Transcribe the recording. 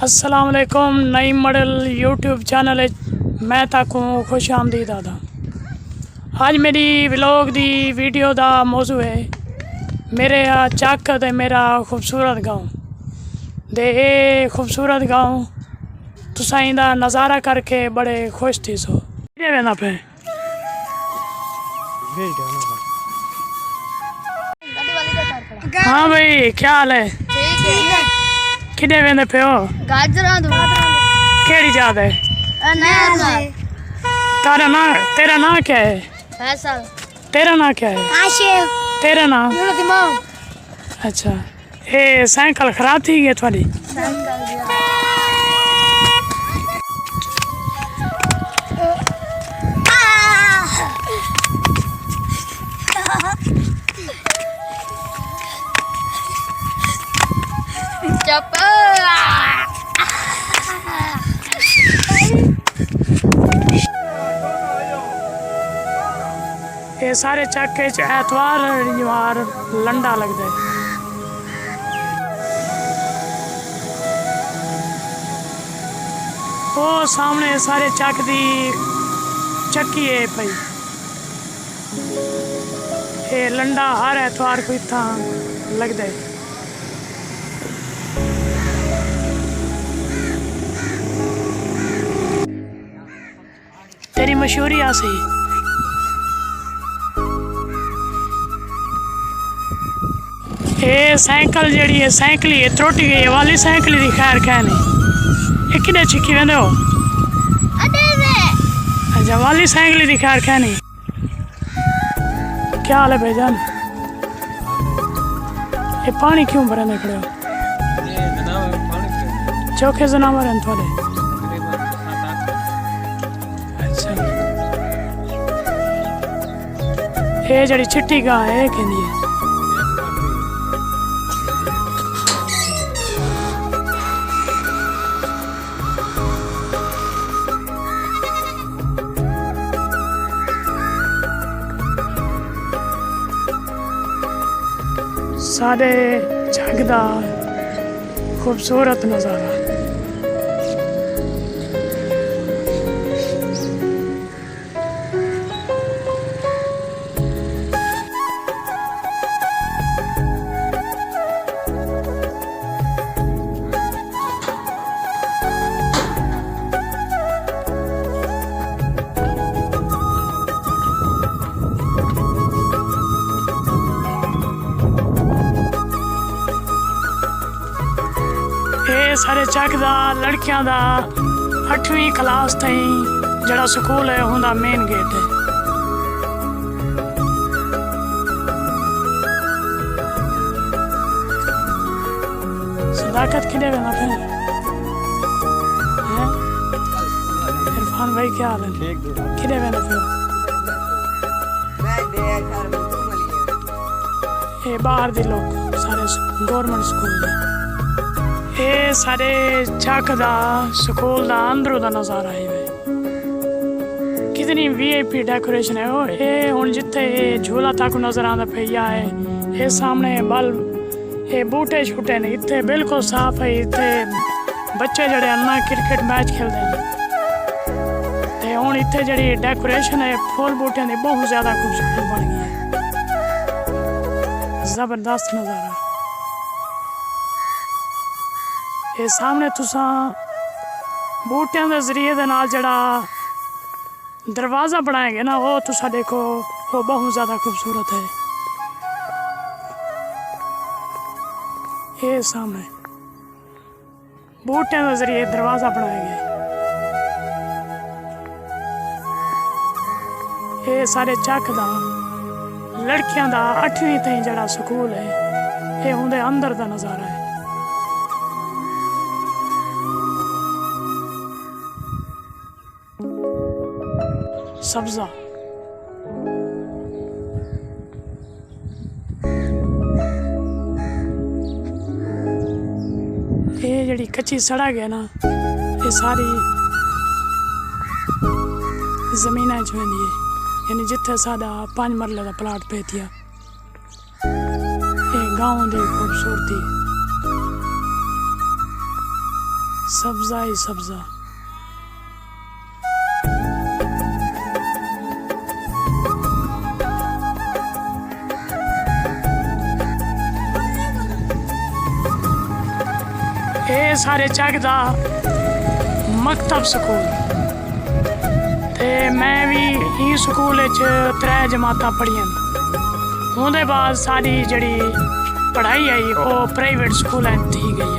अस्सलाम वालेकुम। नई मॉडल यूट्यूब चैनल मैं ताकू खुश आमदीद आदा। आज मेरी व्लॉग दी वीडियो दा मौजू है मेरे चक ते मेरा खूबसूरत गाँव दे। ये खूबसूरत गाँव तुसां दा नज़ारा करके बड़े खुश थी सो। वेंदा पे हाँ भाई, क्या हाल है? किधे वेंदे पे हो? गाजरा दो केड़ी जात है? तेरा नाम क्या है? फैसल। तेरा नाम क्या है? आशिफ। तेरा नाम? दिमाग। अच्छा, ये साइकिल खराब थी है थोड़ी? ये सारे चक्के एतवार लंडा लगता है। वो सामने सारे चक दी चक्की है भाई। ये लंडा हर एतवार को इतना लगता है। तेरी मशहूरी आ सही। ये साइकिल जड़ी है साइकिल ही त्रुटी गई है वाली साइकिल की खैर क्या नहीं। ये किधर छिकी वेंदे हो? अच्छा, वाली साइकिल की खैर क्या नहीं। क्या हाल है भाईजान? ये पानी क्यों भरने खड़े हो? चौके जनावर हैं थोड़े। अच्छा, ये जड़ी चिट्टी गां है कि नहीं है? सारे जगदा खूबसूरत नज़ारा। ये सारे चक दा लड़कियां दा 8वीं क्लास ताईं जड़ा स्कूल है उनका मेन गेट है। सदाकत किधे वेंदा पे? इरफान भाई क्या हाल है? किधे वेंदा पे? ये बाहर दे लोग सारे गवर्नमेंट स्कूल दे। ये सारे चक दा स्कूल दा अंदरों दा नज़ारा है भाई। कितनी VIP डेकोरेशन है। वो ये हुन जिथे झूला तक नजर आंदा पिया है। ये सामने बल्ब ये बूटे छूटे ने इतने बिल्कुल साफ है। इतने बच्चे जड़े अन्ना क्रिकेट मैच खेलते हैं ते हुन इतने जड़ी डेकोरेशन है फूल बूटे की बहुत ज़्यादा खूबसूरत बन गई है। ज़बरदस्त नज़ारा। ये सामने तुसा बूटियां के जरिए दे नाल जड़ा दरवाज़ा बनाएंगे ना वो तुसा देखो वो बहुत ज़्यादा खूबसूरत है। ये सामने बूटियां के जरिए दरवाज़ा बनाएंगे। ये सारे चक दा लड़कियां दा 8वीं ताईं जड़ा स्कूल है ये उनके अंदर का नज़ारा है। सब्जा ये जड़ी कच्ची सड़क है ना ये सारी जमीन च वेंदी है। यानी जिथे साडा 5 मरले का प्लाट पे थिया ये गाँव की खूबसूरती। सब्जा ही सब्जा। ये सारे चक दा मकतब स्कूल ते मैं भी ई स्कूल 3 जमातां पढ़ियां। ਉਹਦੇ बाद सारी जड़ी पढ़ाई आई वो प्राइवेट स्कूल थी गई।